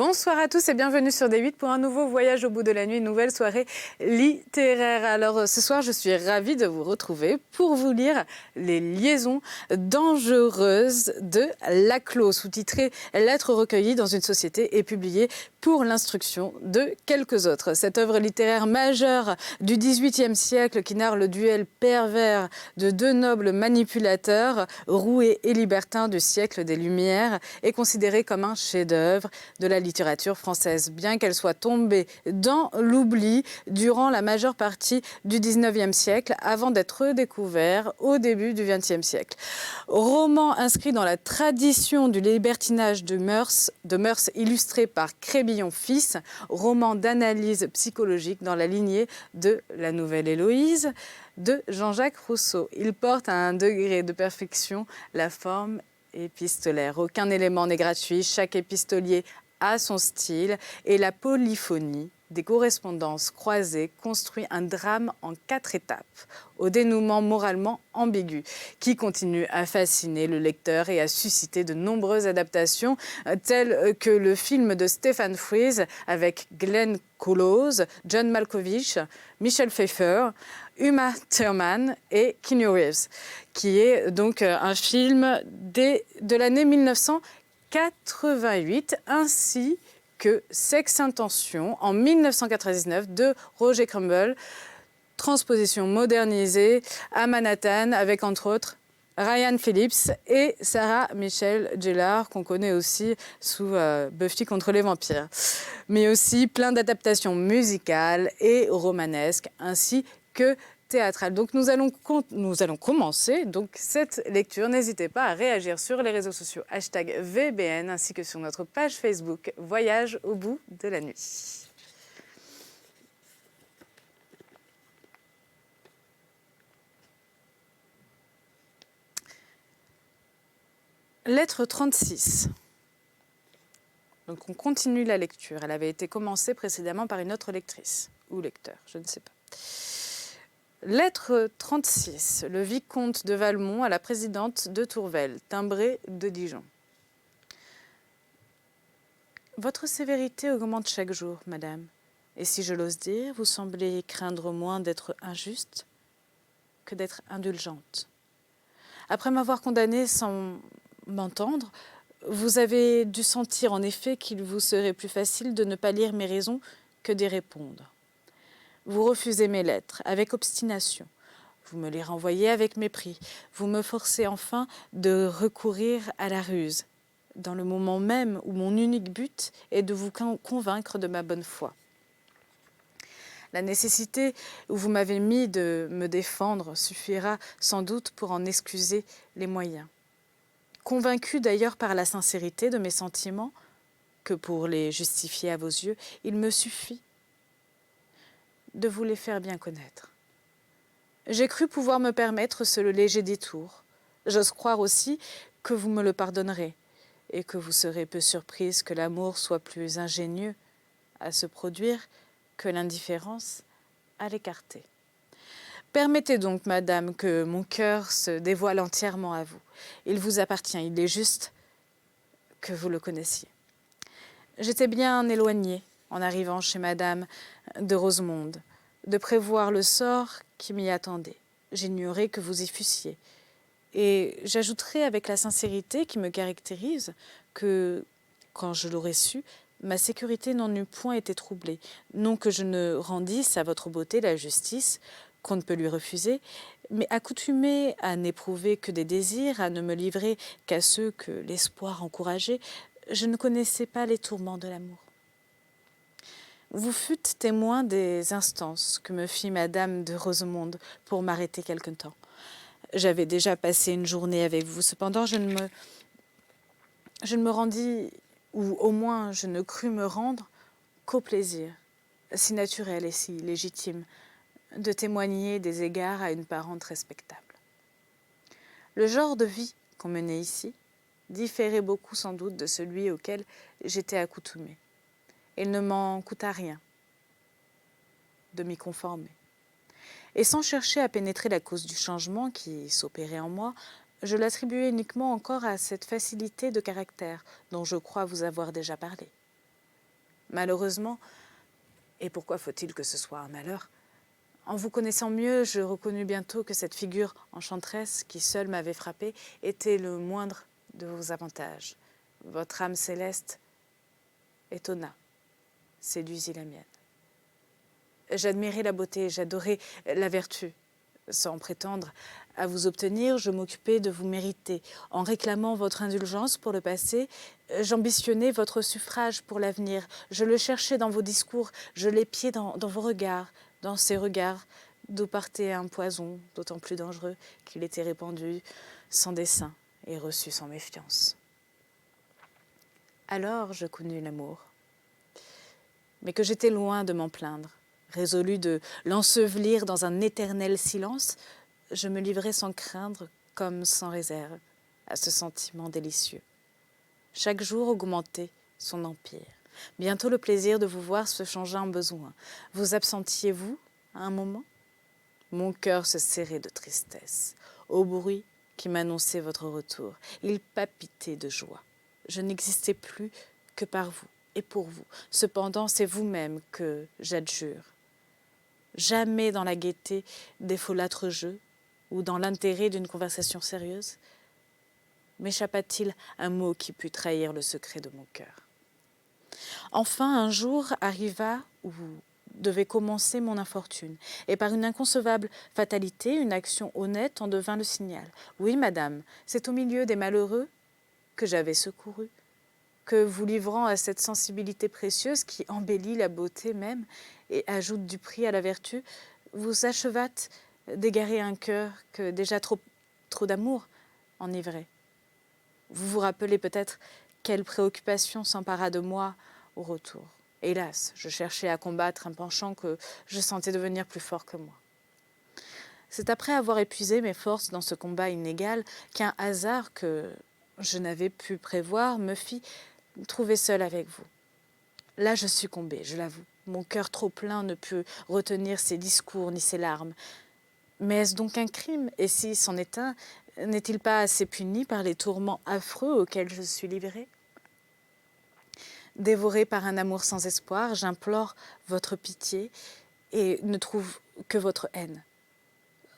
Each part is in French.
Bonsoir à tous et bienvenue sur D8 pour un nouveau voyage au bout de la nuit, une nouvelle soirée littéraire. Alors ce soir, je suis ravie de vous retrouver pour vous lire Les liaisons dangereuses de Laclos, sous-titré Lettres recueillies dans une société et publiée pour l'instruction de quelques autres. Cette œuvre littéraire majeure du XVIIIe siècle qui narre le duel pervers de deux nobles manipulateurs, roués et libertins du siècle des Lumières, est considérée comme un chef-d'œuvre de la littérature française, bien qu'elle soit tombée dans l'oubli durant la majeure partie du XIXe siècle, avant d'être redécouverte au début du XXe siècle. Roman inscrit dans la tradition du libertinage de mœurs illustré par Crébillon-Fils, roman d'analyse psychologique dans la lignée de La Nouvelle Héloïse de Jean-Jacques Rousseau. Il porte à un degré de perfection la forme épistolaire. Aucun élément n'est gratuit, chaque épistolier a son style et la polyphonie des correspondances croisées construit un drame en 4 étapes, au dénouement moralement ambigu, qui continue à fasciner le lecteur et à susciter de nombreuses adaptations, telles que le film de Stephen Frears avec Glenn Close, John Malkovich, Michelle Pfeiffer, Uma Thurman et Keanu Reeves, qui est donc un film de l'année 1988, ainsi que Sex Intention en 1999 de Roger Crumble, transposition modernisée à Manhattan avec entre autres Ryan Phillips et Sarah Michelle Gellar, qu'on connaît aussi sous Buffy contre les vampires. Mais aussi plein d'adaptations musicales et romanesques, ainsi que théâtrale. Donc nous allons commencer donc cette lecture. N'hésitez pas à réagir sur les réseaux sociaux #VBN ainsi que sur notre page Facebook Voyage au bout de la nuit. Lettre 36. Donc on continue la lecture. Elle avait été commencée précédemment par une autre lectrice ou lecteur, je ne sais pas. Lettre 36. Le vicomte de Valmont à la présidente de Tourvel, timbré de Dijon. Votre sévérité augmente chaque jour, madame. Et si je l'ose dire, vous semblez craindre moins d'être injuste que d'être indulgente. Après m'avoir condamnée sans m'entendre, vous avez dû sentir en effet qu'il vous serait plus facile de ne pas lire mes raisons que d'y répondre. Vous refusez mes lettres avec obstination. Vous me les renvoyez avec mépris. Vous me forcez enfin de recourir à la ruse, dans le moment même où mon unique but est de vous convaincre de ma bonne foi. La nécessité où vous m'avez mis de me défendre suffira sans doute pour en excuser les moyens. Convaincu d'ailleurs par la sincérité de mes sentiments, que pour les justifier à vos yeux, il me suffit de vous les faire bien connaître. J'ai cru pouvoir me permettre ce léger détour. J'ose croire aussi que vous me le pardonnerez et que vous serez peu surprise que l'amour soit plus ingénieux à se produire que l'indifférence à l'écarter. Permettez donc, madame, que mon cœur se dévoile entièrement à vous. Il vous appartient, il est juste que vous le connaissiez. J'étais bien éloignée, en arrivant chez madame de Rosemonde, de prévoir le sort qui m'y attendait. J'ignorais que vous y fussiez. Et j'ajouterai avec la sincérité qui me caractérise que, quand je l'aurais su, ma sécurité n'en eût point été troublée. Non que je ne rendisse à votre beauté la justice qu'on ne peut lui refuser, mais accoutumée à n'éprouver que des désirs, à ne me livrer qu'à ceux que l'espoir encourageait, je ne connaissais pas les tourments de l'amour. Vous fûtes témoin des instances que me fit madame de Rosemonde pour m'arrêter quelque temps. J'avais déjà passé une journée avec vous, cependant je ne me rendis, ou au moins je ne crus me rendre, qu'au plaisir, si naturel et si légitime, de témoigner des égards à une parente respectable. Le genre de vie qu'on menait ici différait beaucoup sans doute de celui auquel j'étais accoutumée. Il ne m'en coûta rien de m'y conformer. Et sans chercher à pénétrer la cause du changement qui s'opérait en moi, je l'attribuais uniquement encore à cette facilité de caractère dont je crois vous avoir déjà parlé. Malheureusement, et pourquoi faut-il que ce soit un malheur, en vous connaissant mieux, je reconnus bientôt que cette figure enchanteresse qui seule m'avait frappée était le moindre de vos avantages. Votre âme céleste étonna, séduisit la mienne. J'admirais la beauté, j'adorais la vertu. Sans prétendre à vous obtenir, je m'occupais de vous mériter. En réclamant votre indulgence pour le passé, j'ambitionnais votre suffrage pour l'avenir. Je le cherchais dans vos discours, je l'épiais dans vos regards, dans ces regards d'où partait un poison d'autant plus dangereux qu'il était répandu sans dessein et reçu sans méfiance. Alors je connus l'amour, mais que j'étais loin de m'en plaindre. Résolu de l'ensevelir dans un éternel silence, je me livrais sans craindre comme sans réserve à ce sentiment délicieux. Chaque jour augmentait son empire. Bientôt le plaisir de vous voir se changea en besoin. Vous absentiez-vous à un moment? Mon cœur se serrait de tristesse au bruit qui m'annonçait votre retour. Il palpitait de joie. Je n'existais plus que par vous et pour vous. Cependant, c'est vous-même que j'adjure. Jamais dans la gaieté des folâtres jeux ou dans l'intérêt d'une conversation sérieuse m'échappa-t-il un mot qui pût trahir le secret de mon cœur. Enfin, un jour arriva où devait commencer mon infortune, et par une inconcevable fatalité, une action honnête en devint le signal. Oui, madame, c'est au milieu des malheureux que j'avais secouru, que vous livrant à cette sensibilité précieuse qui embellit la beauté même et ajoute du prix à la vertu, vous achevâtes d'égarer un cœur que déjà trop d'amour enivrait. Vous vous rappelez peut-être quelle préoccupation s'empara de moi au retour. Hélas, je cherchais à combattre un penchant que je sentais devenir plus fort que moi. C'est après avoir épuisé mes forces dans ce combat inégal qu'un hasard que je n'avais pu prévoir me fit trouver seule avec vous. Là, je succombais, je l'avoue. Mon cœur trop plein ne put retenir ses discours ni ses larmes. Mais est-ce donc un crime? Et si c'en est un, n'est-il pas assez puni par les tourments affreux auxquels je suis livrée? Dévorée par un amour sans espoir, j'implore votre pitié et ne trouve que votre haine.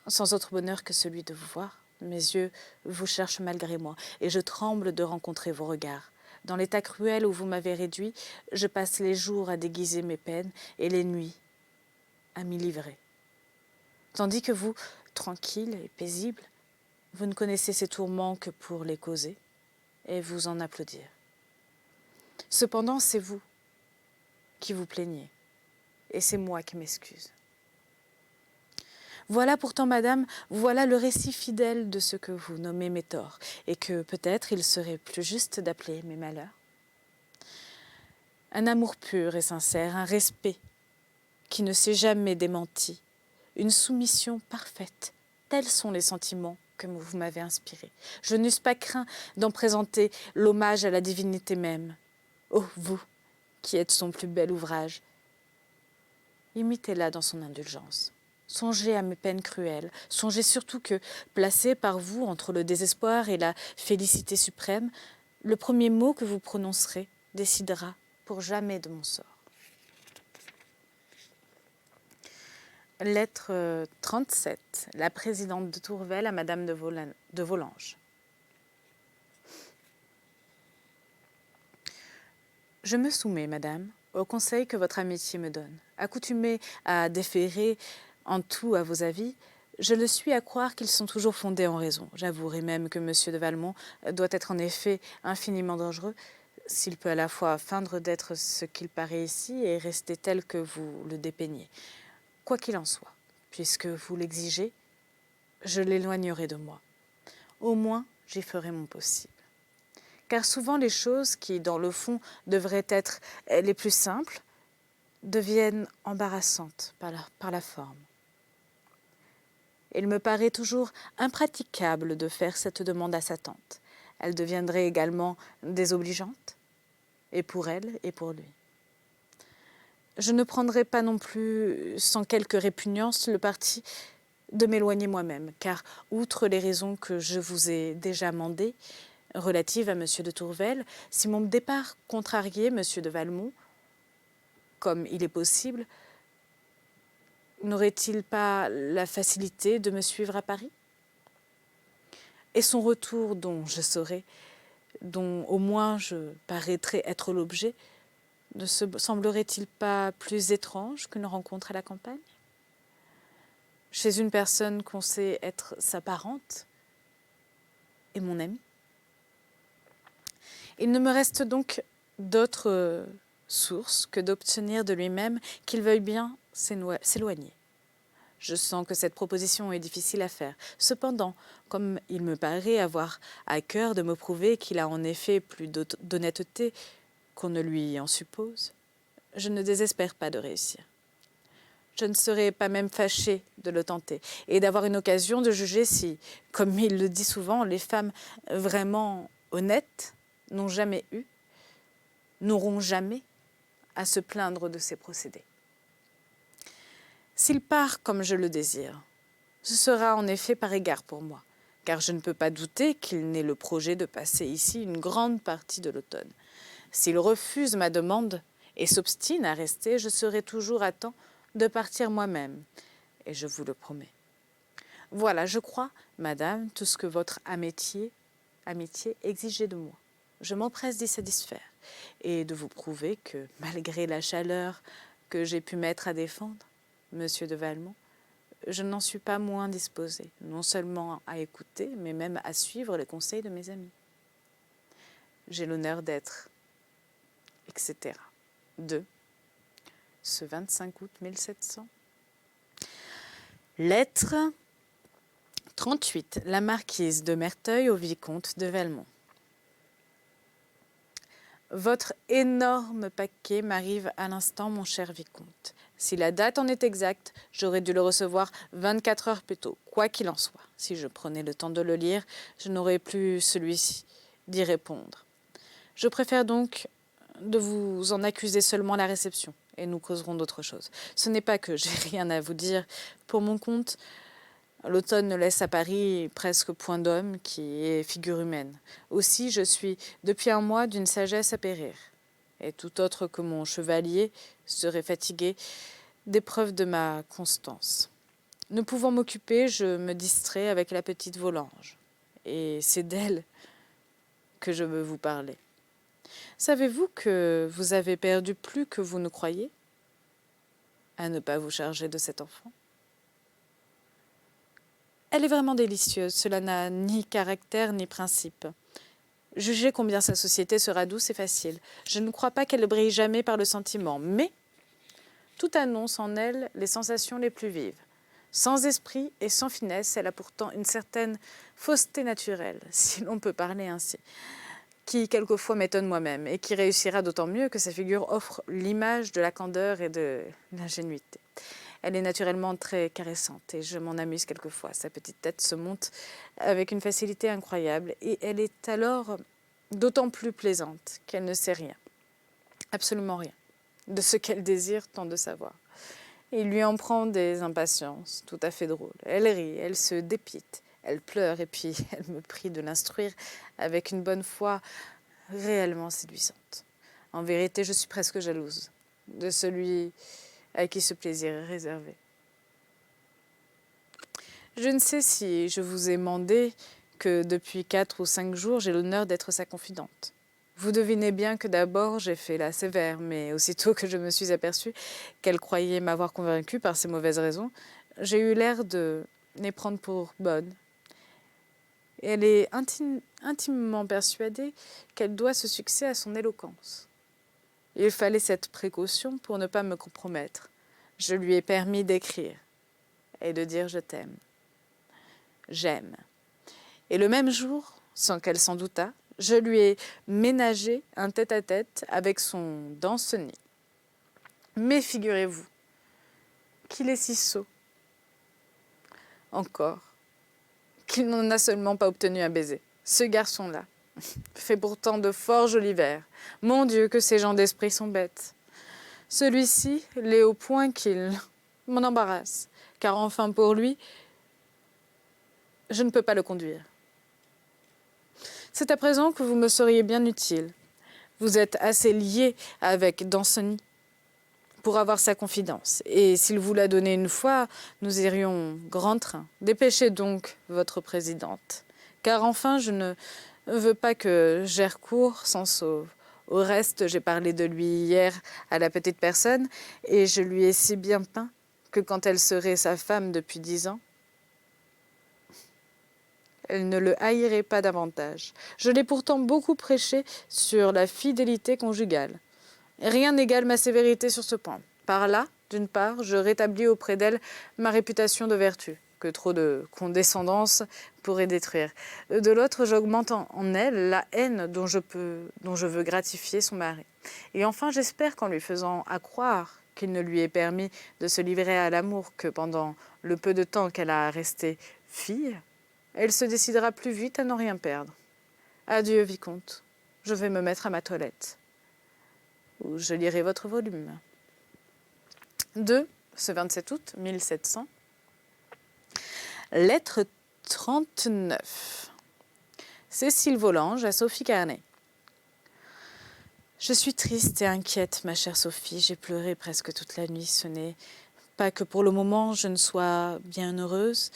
Sans autre bonheur que celui de vous voir, mes yeux vous cherchent malgré moi et je tremble de rencontrer vos regards. Dans l'état cruel où vous m'avez réduit, je passe les jours à déguiser mes peines et les nuits à m'y livrer. Tandis que vous, tranquille et paisible, vous ne connaissez ces tourments que pour les causer et vous en applaudir. Cependant, c'est vous qui vous plaignez et c'est moi qui m'excuse. Voilà pourtant, madame, voilà le récit fidèle de ce que vous nommez mes torts, et que peut-être il serait plus juste d'appeler mes malheurs. Un amour pur et sincère, un respect qui ne s'est jamais démenti, une soumission parfaite, tels sont les sentiments que vous m'avez inspirés. Je n'eusse pas craint d'en présenter l'hommage à la divinité même. Ô vous, qui êtes son plus bel ouvrage, imitez-la dans son indulgence. Songez à mes peines cruelles. Songez surtout que, placé par vous entre le désespoir et la félicité suprême, le premier mot que vous prononcerez décidera pour jamais de mon sort. Lettre 37. La présidente de Tourvel à Madame de Volanges. Je me soumets, madame, au conseil que votre amitié me donne. Accoutumée à déférer en tout à vos avis, je le suis à croire qu'ils sont toujours fondés en raison. J'avouerai même que M. de Valmont doit être en effet infiniment dangereux, s'il peut à la fois feindre d'être ce qu'il paraît ici et rester tel que vous le dépeignez. Quoi qu'il en soit, puisque vous l'exigez, je l'éloignerai de moi. Au moins, j'y ferai mon possible. Car souvent les choses qui, dans le fond, devraient être les plus simples, deviennent embarrassantes par la forme. Il me paraît toujours impraticable de faire cette demande à sa tante. Elle deviendrait également désobligeante, et pour elle et pour lui. Je ne prendrai pas non plus, sans quelque répugnance, le parti de m'éloigner moi-même, car, outre les raisons que je vous ai déjà mandées, relatives à M. de Tourvel, si mon départ contrariait M. de Valmont, comme il est possible, n'aurait-il pas la facilité de me suivre à Paris? Et son retour dont je saurais, dont au moins je paraîtrais être l'objet, ne se semblerait-il pas plus étrange qu'une rencontre à la campagne? Chez une personne qu'on sait être sa parente et mon amie? Il ne me reste donc d'autre source que d'obtenir de lui-même qu'il veuille bien s'éloigner. Je sens que cette proposition est difficile à faire. Cependant, comme il me paraît avoir à cœur de me prouver qu'il a en effet plus d'honnêteté qu'on ne lui en suppose, je ne désespère pas de réussir. Je ne serais pas même fâchée de le tenter et d'avoir une occasion de juger si, comme il le dit souvent, les femmes vraiment honnêtes n'auront jamais à se plaindre de ses procédés. S'il part comme je le désire, ce sera en effet par égard pour moi, car je ne peux pas douter qu'il n'ait le projet de passer ici une grande partie de l'automne. S'il refuse ma demande et s'obstine à rester, je serai toujours à temps de partir moi-même, et je vous le promets. Voilà, je crois, madame, tout ce que votre amitié exigeait de moi. Je m'empresse d'y satisfaire et de vous prouver que, malgré la chaleur que j'ai pu mettre à défendre, Monsieur de Valmont, je n'en suis pas moins disposée, non seulement à écouter, mais même à suivre les conseils de mes amis. J'ai l'honneur d'être, etc. De ce 25 août 1700. Lettre 38. La marquise de Merteuil au vicomte de Valmont. Votre énorme paquet m'arrive à l'instant, mon cher vicomte. Si la date en est exacte, j'aurais dû le recevoir 24 heures plus tôt, quoi qu'il en soit. Si je prenais le temps de le lire, je n'aurais plus celui-ci d'y répondre. Je préfère donc de vous en accuser seulement la réception, et nous causerons d'autres choses. Ce n'est pas que j'ai rien à vous dire pour mon compte. L'automne ne laisse à Paris presque point d'homme qui est figure humaine. Aussi, je suis depuis un mois d'une sagesse à périr. Et tout autre que mon chevalier serait fatigué des preuves de ma constance. Ne pouvant m'occuper, je me distrais avec la petite Volanges. Et c'est d'elle que je veux vous parler. Savez-vous que vous avez perdu plus que vous ne croyez à ne pas vous charger de cet enfant? Elle est vraiment délicieuse, cela n'a ni caractère ni principe. Jugez combien sa société sera douce et facile. Je ne crois pas qu'elle brille jamais par le sentiment, mais tout annonce en elle les sensations les plus vives. Sans esprit et sans finesse, elle a pourtant une certaine fausseté naturelle, si l'on peut parler ainsi, qui quelquefois m'étonne moi-même et qui réussira d'autant mieux que sa figure offre l'image de la candeur et de l'ingénuité. Elle est naturellement très caressante et je m'en amuse quelquefois. Sa petite tête se monte avec une facilité incroyable et elle est alors d'autant plus plaisante qu'elle ne sait rien, absolument rien, de ce qu'elle désire tant de savoir. Il lui en prend des impatiences tout à fait drôles. Elle rit, elle se dépite, elle pleure et puis elle me prie de l'instruire avec une bonne foi réellement séduisante. En vérité, je suis presque jalouse de celui à qui ce plaisir est réservé. Je ne sais si je vous ai mandé que depuis 4 ou 5 jours, j'ai l'honneur d'être sa confidente. Vous devinez bien que d'abord j'ai fait la sévère, mais aussitôt que je me suis aperçue qu'elle croyait m'avoir convaincue par ses mauvaises raisons, j'ai eu l'air de les prendre pour bonnes. Et elle est intimement persuadée qu'elle doit ce succès à son éloquence. Il fallait cette précaution pour ne pas me compromettre. Je lui ai permis d'écrire et de dire « je t'aime ». J'aime. Et le même jour, sans qu'elle s'en doutât, je lui ai ménagé un tête-à-tête avec son Danceny. Mais figurez-vous qu'il est si sot, encore, qu'il n'en a seulement pas obtenu un baiser. Ce garçon-là fait pourtant de fort jolis vers. Mon Dieu, que ces gens d'esprit sont bêtes. Celui-ci l'est au point qu'il m'en embarrasse, car enfin pour lui, je ne peux pas le conduire. C'est à présent que vous me seriez bien utile. Vous êtes assez lié avec Danceny pour avoir sa confidence. Et s'il vous l'a donnée une fois, nous irions grand train. Dépêchez donc votre présidente. Car enfin, je ne veux pas que Gercourt s'en sauve. Au reste, j'ai parlé de lui hier à la petite personne, et je lui ai si bien peint que quand elle serait sa femme depuis 10 ans, elle ne le haïrait pas davantage. Je l'ai pourtant beaucoup prêché sur la fidélité conjugale. Rien n'égale ma sévérité sur ce point. Par là, d'une part, je rétablis auprès d'elle ma réputation de vertu, que trop de condescendance pourrait détruire. De l'autre, j'augmente en elle la haine dont je veux gratifier son mari. Et enfin, j'espère qu'en lui faisant accroire qu'il ne lui est permis de se livrer à l'amour que pendant le peu de temps qu'elle a resté fille, elle se décidera plus vite à n'en rien perdre. Adieu, vicomte. Je vais me mettre à ma toilette. Ou je lirai votre volume. 2, ce 27 août 1700. Lettre 39. Cécile Volanges à Sophie Carnet. Je suis triste et inquiète, ma chère Sophie. J'ai pleuré presque toute la nuit. Ce n'est pas que pour le moment je ne sois bien heureuse,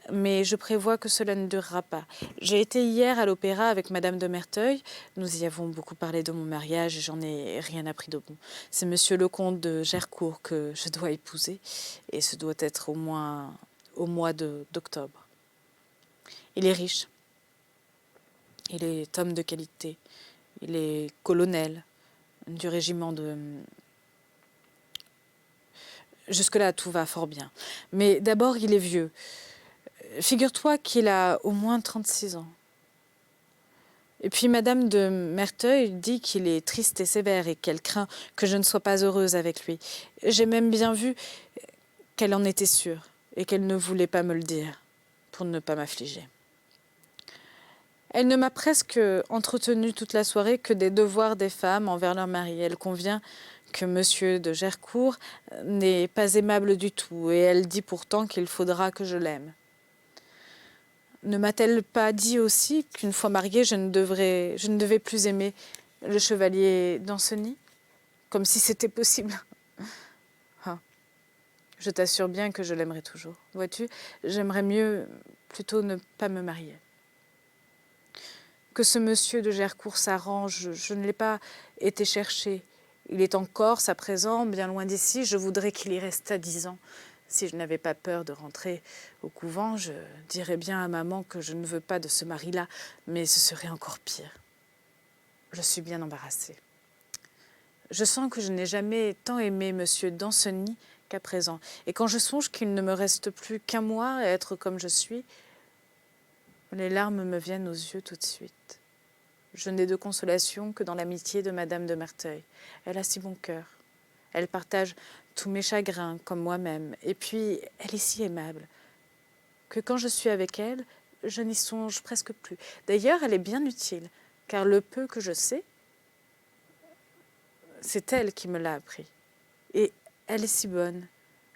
mais je prévois que cela ne durera pas. J'ai été hier à l'opéra avec Madame de Merteuil. Nous y avons beaucoup parlé de mon mariage et j'en ai rien appris de bon. C'est Monsieur le comte de Gercourt que je dois épouser, et ce doit être au moins au mois d'octobre. Il est riche, il est homme de qualité, il est colonel du régiment de... Jusque-là, tout va fort bien. Mais d'abord, il est vieux. Figure-toi qu'il a au moins 36 ans. Et puis Madame de Merteuil dit qu'il est triste et sévère et qu'elle craint que je ne sois pas heureuse avec lui. J'ai même bien vu qu'elle en était sûre et qu'elle ne voulait pas me le dire pour ne pas m'affliger. Elle ne m'a presque entretenue toute la soirée que des devoirs des femmes envers leur mari. Elle convient que Monsieur de Gercourt n'est pas aimable du tout, et elle dit pourtant qu'il faudra que je l'aime. Ne m'a-t-elle pas dit aussi qu'une fois mariée, je ne devais plus aimer le chevalier d'Ancenis, comme si c'était possible? Ah, je t'assure bien que je l'aimerai toujours. Vois-tu, j'aimerais mieux plutôt ne pas me marier. Que ce monsieur de Gercourt s'arrange, je ne l'ai pas été chercher. Il est en Corse à présent, bien loin d'ici. Je voudrais qu'il y restât 10 ans. Si je n'avais pas peur de rentrer au couvent, je dirais bien à maman que je ne veux pas de ce mari-là, mais ce serait encore pire. Je suis bien embarrassée. Je sens que je n'ai jamais tant aimé monsieur d'Ancenis qu'à présent. Et quand je songe qu'il ne me reste plus qu'un mois à être comme je suis, les larmes me viennent aux yeux tout de suite. Je n'ai de consolation que dans l'amitié de Madame de Merteuil. Elle a si bon cœur. Elle partage tous mes chagrins comme moi-même. Et puis, elle est si aimable que quand je suis avec elle, je n'y songe presque plus. D'ailleurs, elle est bien utile, car le peu que je sais, c'est elle qui me l'a appris. Et elle est si bonne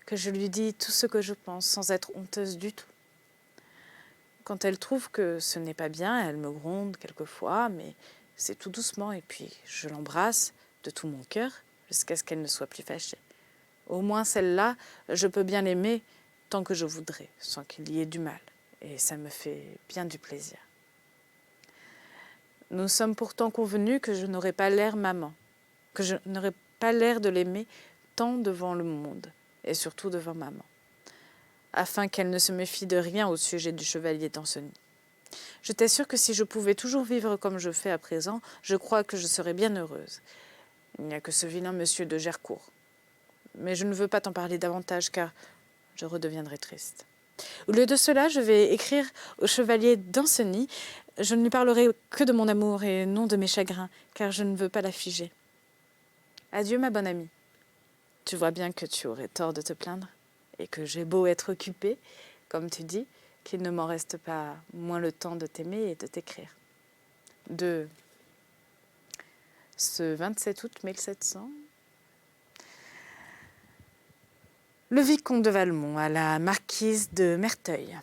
que je lui dis tout ce que je pense sans être honteuse du tout. Quand elle trouve que ce n'est pas bien, elle me gronde quelquefois, mais c'est tout doucement, et puis je l'embrasse de tout mon cœur jusqu'à ce qu'elle ne soit plus fâchée. Au moins celle-là, je peux bien l'aimer tant que je voudrais, sans qu'il y ait du mal, et ça me fait bien du plaisir. Nous sommes pourtant convenus que je n'aurais pas l'air maman, que je n'aurais pas l'air de l'aimer tant devant le monde, et surtout devant maman, afin qu'elle ne se méfie de rien au sujet du chevalier d'Ancenis. Je t'assure que si je pouvais toujours vivre comme je fais à présent, je crois que je serais bien heureuse. Il n'y a que ce vilain monsieur de Gercourt. Mais je ne veux pas t'en parler davantage, car je redeviendrai triste. Au lieu de cela, je vais écrire au chevalier d'Ancenis. Je ne lui parlerai que de mon amour et non de mes chagrins, car je ne veux pas l'affliger. Adieu, ma bonne amie. Tu vois bien que tu aurais tort de te plaindre, et que j'ai beau être occupée, comme tu dis, qu'il ne m'en reste pas moins le temps de t'aimer et de t'écrire. De ce 27 août 1700, le vicomte de Valmont à la marquise de Merteuil.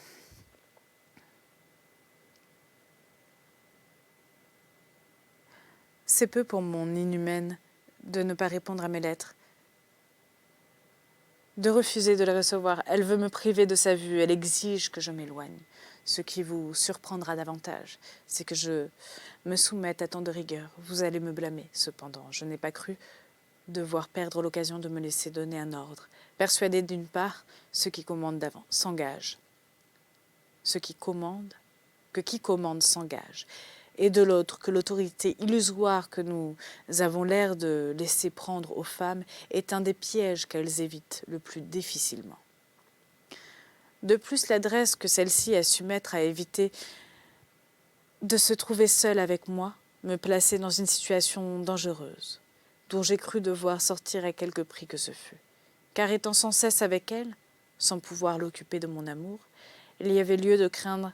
C'est peu pour mon inhumaine de ne pas répondre à mes lettres. de refuser de la recevoir. Elle veut me priver de sa vue, elle exige que je m'éloigne. Ce qui vous surprendra davantage, c'est que je me soumette à tant de rigueur. Vous allez me blâmer, cependant. Je n'ai pas cru devoir perdre l'occasion de me laisser donner un ordre. Persuadé d'une part, ceux qui commandent d'avant s'engagent. Ceux qui commandent, que qui commande s'engage. Et de l'autre, que l'autorité illusoire que nous avons l'air de laisser prendre aux femmes est un des pièges qu'elles évitent le plus difficilement. De plus, l'adresse que celle-ci a su mettre à éviter de se trouver seule avec moi me plaçait dans une situation dangereuse, dont j'ai cru devoir sortir à quelque prix que ce fût. Car étant sans cesse avec elle, sans pouvoir l'occuper de mon amour, il y avait lieu de craindre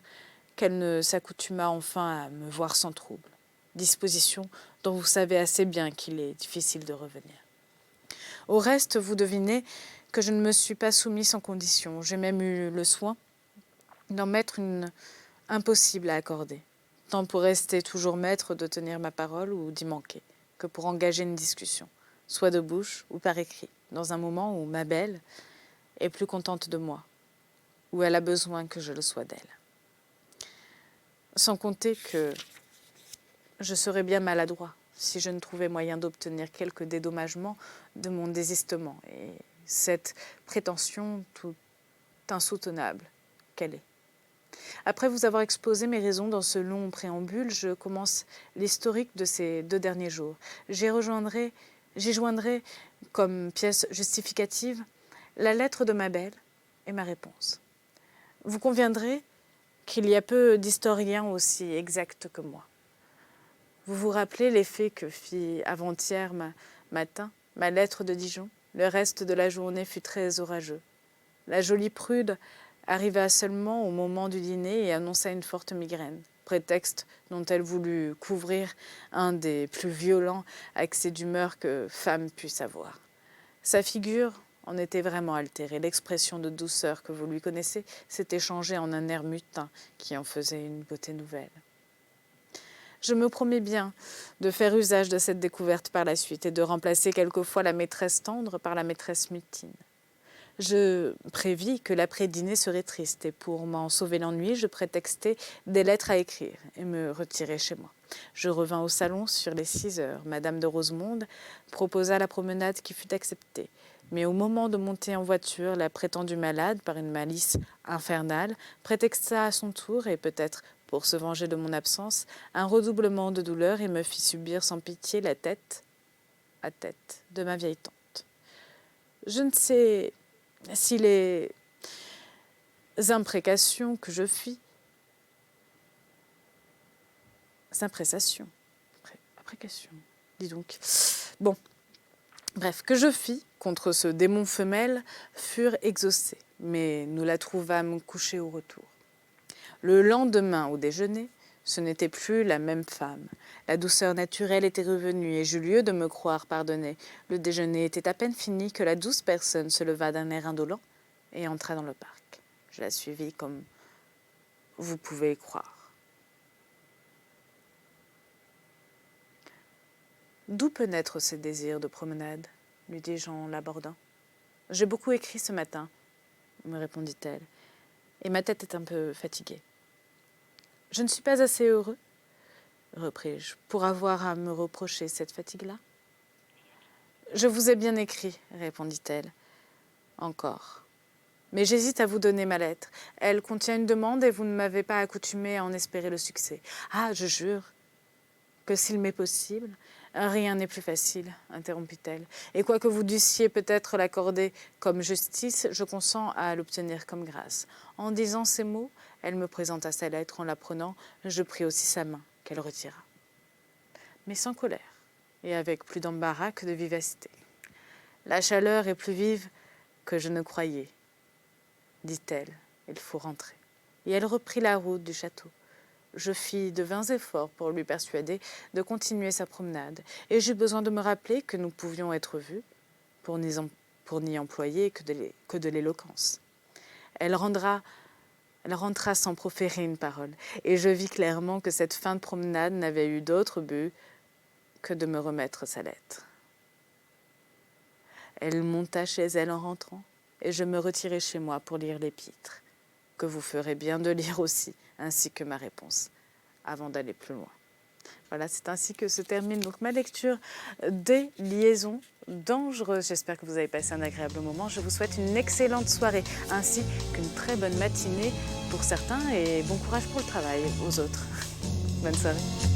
qu'elle ne s'accoutumât enfin à me voir sans trouble, disposition dont vous savez assez bien qu'il est difficile de revenir. Au reste, vous devinez que je ne me suis pas soumis sans condition. J'ai même eu le soin d'en mettre une impossible à accorder, tant pour rester toujours maître de tenir ma parole ou d'y manquer, que pour engager une discussion, soit de bouche ou par écrit, dans un moment où ma belle est plus contente de moi, où elle a besoin que je le sois d'elle. Sans compter que je serais bien maladroit si je ne trouvais moyen d'obtenir quelque dédommagement de mon désistement, et cette prétention tout insoutenable qu'elle est. Après vous avoir exposé mes raisons dans ce long préambule, je commence l'historique de ces 2 derniers jours. J'y joindrai comme pièce justificative la lettre de ma belle et ma réponse. Vous conviendrez qu'il y a peu d'historiens aussi exacts que moi. Vous vous rappelez l'effet que fit avant-hier matin ma lettre de Dijon? Le reste de la journée fut très orageux. La jolie prude arriva seulement au moment du dîner et annonça une forte migraine, prétexte dont elle voulut couvrir un des plus violents accès d'humeur que femme puisse avoir. Sa figure en était vraiment altérée. L'expression de douceur que vous lui connaissez s'était changée en un air mutin qui en faisait une beauté nouvelle. Je me promets bien de faire usage de cette découverte par la suite et de remplacer quelquefois la maîtresse tendre par la maîtresse mutine. Je prévis que l'après-dîner serait triste et pour m'en sauver l'ennui, je prétextai des lettres à écrire et me retirai chez moi. Je revins au salon sur les 6 heures. Madame de Rosemonde proposa la promenade qui fut acceptée. Mais au moment de monter en voiture, la prétendue malade, par une malice infernale, prétexta à son tour, et peut-être pour se venger de mon absence, un redoublement de douleur et me fit subir sans pitié la tête à tête de ma vieille tante. Je ne sais si les imprécations que je fis, dis donc. Bon, bref, que je fis contre ce démon femelle furent exaucées, mais nous la trouvâmes couchée au retour. Le lendemain, au déjeuner, ce n'était plus la même femme. La douceur naturelle était revenue et j'eus lieu de me croire pardonnée. Le déjeuner était à peine fini que la douce personne se leva d'un air indolent et entra dans le parc. Je la suivis comme vous pouvez croire. D'où peut naître ce désir de promenade, lui dis-je en l'abordant. J'ai beaucoup écrit ce matin, me répondit-elle, et ma tête est un peu fatiguée. Je ne suis pas assez heureux, repris-je, pour avoir à me reprocher cette fatigue-là. Je vous ai bien écrit, répondit-elle. Encore. Mais j'hésite à vous donner ma lettre. Elle contient une demande et vous ne m'avez pas accoutumé à en espérer le succès. Ah, je jure que s'il m'est possible, rien n'est plus facile, interrompit-elle. Et quoique vous dussiez peut-être l'accorder comme justice, je consens à l'obtenir comme grâce. En disant ces mots, elle me présenta sa lettre. En la prenant, je pris aussi sa main, qu'elle retira. Mais sans colère, et avec plus d'embarras que de vivacité. La chaleur est plus vive que je ne croyais, dit-elle. Il faut rentrer. Et elle reprit la route du château. Je fis de vains efforts pour lui persuader de continuer sa promenade, et j'eus besoin de me rappeler que nous pouvions être vus pour n'y employer que de l'éloquence. Elle rentra sans proférer une parole, et je vis clairement que cette fin de promenade n'avait eu d'autre but que de me remettre sa lettre. Elle monta chez elle en rentrant, et je me retirai chez moi pour lire l'épître, que vous ferez bien de lire aussi, ainsi que ma réponse, avant d'aller plus loin. Voilà, c'est ainsi que se termine donc ma lecture des liaisons dangereuses. J'espère que vous avez passé un agréable moment. Je vous souhaite une excellente soirée, ainsi qu'une très bonne matinée pour certains et bon courage pour le travail aux autres. Bonne soirée.